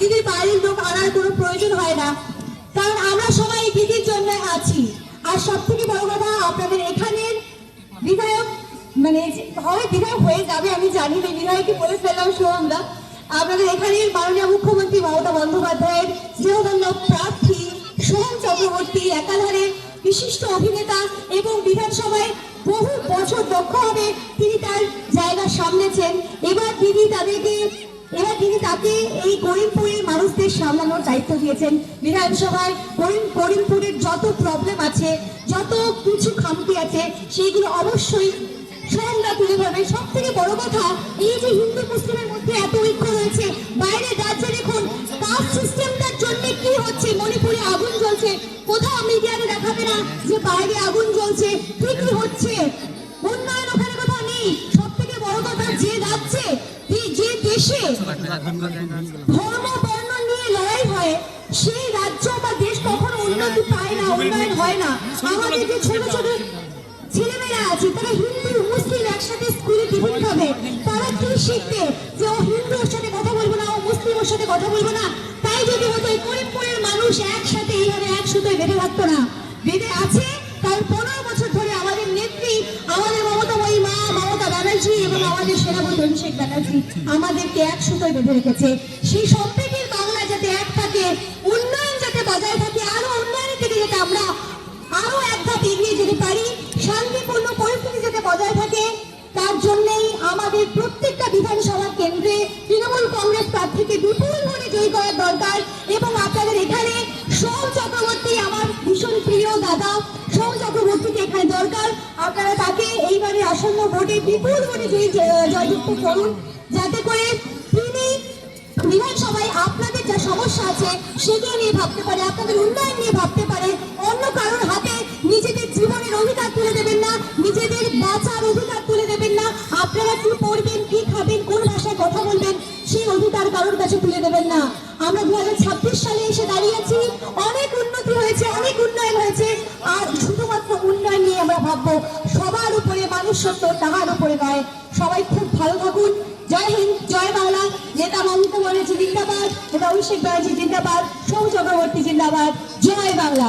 দিদির বাইরের লোক আনার কোনো প্রয়োজন হয় না, কারণ আমরা সবাই দিদির জন্য আছি। আর সব থেকে বড় কথা, আপনাদের এখানের বিধায়ক মানে হয় বিধায়ক হয়ে যাবে আমি জানি না, বিধায়ককে বলে ফেললাম সোহামদা, আপনাদের এখানের মাননীয় মুখ্যমন্ত্রী মমতা বন্দ্যোপাধ্যায়ের স্নেহধন্য প্রার্থী সোহম চক্রবর্তী একাধারে বিশিষ্ট অভিনেতা এবং বিধানসভায় বহু বছর দক্ষভাবে তিনি তার জায়গা সামলেছেন। এবার তিনি তাকে এই করিমপুরের মানুষদের সামলানোর দায়িত্ব দিয়েছেন। বিধানসভায় করিমপুরের যত প্রবলেম আছে, যত কিছু খামতি আছে, সেইগুলো অবশ্যই সোহমদা তুলে ধরবে। সব থেকে বড় কথা, এই যে হিন্দু মুসলিমের মধ্যে এত ঐক্য রয়েছে, বাইরের রাজ্যে দেখুন কাস্ট সিস্টেমটার জন্য কি হচ্ছে, মণিপুরে আগুন জ্বলছে, কোথাও মিডিয়াতে দেখাবে না যে বাইরে আগুন জ্বলছে, কি হচ্ছে, উন্নয়ন ওখানে কোথাও নেই। সব থেকে বড় কথা, যে রাজ্যে যে দেশে ধর্ম বর্ণ নিয়ে লড়াই হয়, সেই রাজ্য বা দেশ কখনো উন্নতি পায় না, উন্নয়ন হয় না। আমাদের যে ছোট ছোট ছেলেমেয়েরা আছে, তারা হিন্দু মুসলিম একসাথে স্কুলে টিফিন খাবে, তারা কি শিখবে যে ও হিন্দু ওর সাথে কথা বলবো না, ও মুসলিম ওর সাথে কথা বলবো না? তাই যদি হতো, এই করিমপুরের মানুষ একসাথে এইভাবে এক সুতোয় বেঁধে থাকতো না। বেঁধে আছে কারণ 15 বছর ধরে আমাদের নেত্রী, আমাদের মমতাময়ী মা মমতা ব্যানার্জি এবং আমাদের সেনাপতি অভিষেক ব্যানার্জি আমাদেরকে এক সুতোয় বেঁধে রেখেছে। সেই সম্প্রীতির বাংলা যাতে এক থাকে, উন্নয়ন যাতে বজায় থাকে, আরো উন্নয়নের দিকে যাতে আমরা আরো এক ধাপ এগিয়ে যেতে পারি, শান্তিপূর্ণ পরিস্থিতি যাতে বজায় থাকে, তার জন্যই আমাদের প্রত্যেকটা বিধানসভা কেন্দ্রে তৃণমূল কংগ্রেস প্রার্থীকে বিপুল ভোটে জয়ী করার দরকার। এবং আপনাদের এখানে সোহম চক্রবর্তী, আমার ভীষণ প্রিয় দাদা সোহম চক্রবর্তীকে এখানে দরকার। আপনারা তাকে এইবারে আসন্ন ভোটে বিপুল ভোটে জয়যুক্ত করুন, যাতে করে তিনি বিধানসভায় আপনাদের যা সমস্যা আছে সেগুলো নিয়ে ভাবতে পারে, আপনাদের উন্নয়ন নিয়ে ভাবতে পারে। অন্য কারোর হাতে নিজেদের জীবনের অধিকার তুলে দেবেন না, নিজেদের বাঁচার অধিকার তুলে দেবেন না। আপনারা কি পড়বেন, কি খাবেন, কোন ভাষায় কথা বলবেন, সেই অধিকার কারোর কাছে তুলে দেবেন না। আমরা 2026 সালে এসে দাঁড়িয়েছি, অনেক উন্নতি হয়েছে, অনেক উন্নয়ন হয়েছে, আর শুধুমাত্র উন্নয়ন নিয়ে আমরা ভাববো। সবার উপরে মানুষ সত্য, তাহার উপরে নয়। সবাই খুব ভালো থাকুন। জয় হিন্দ, জয় বাংলা। নেতা মমতা ব্যানার্জি জিন্দাবাদ, নেতা অভিষেক ব্যানার্জি জিন্দাবাদ, সোহম চক্রবর্তী জিন্দাবাদ। জয় বাংলা।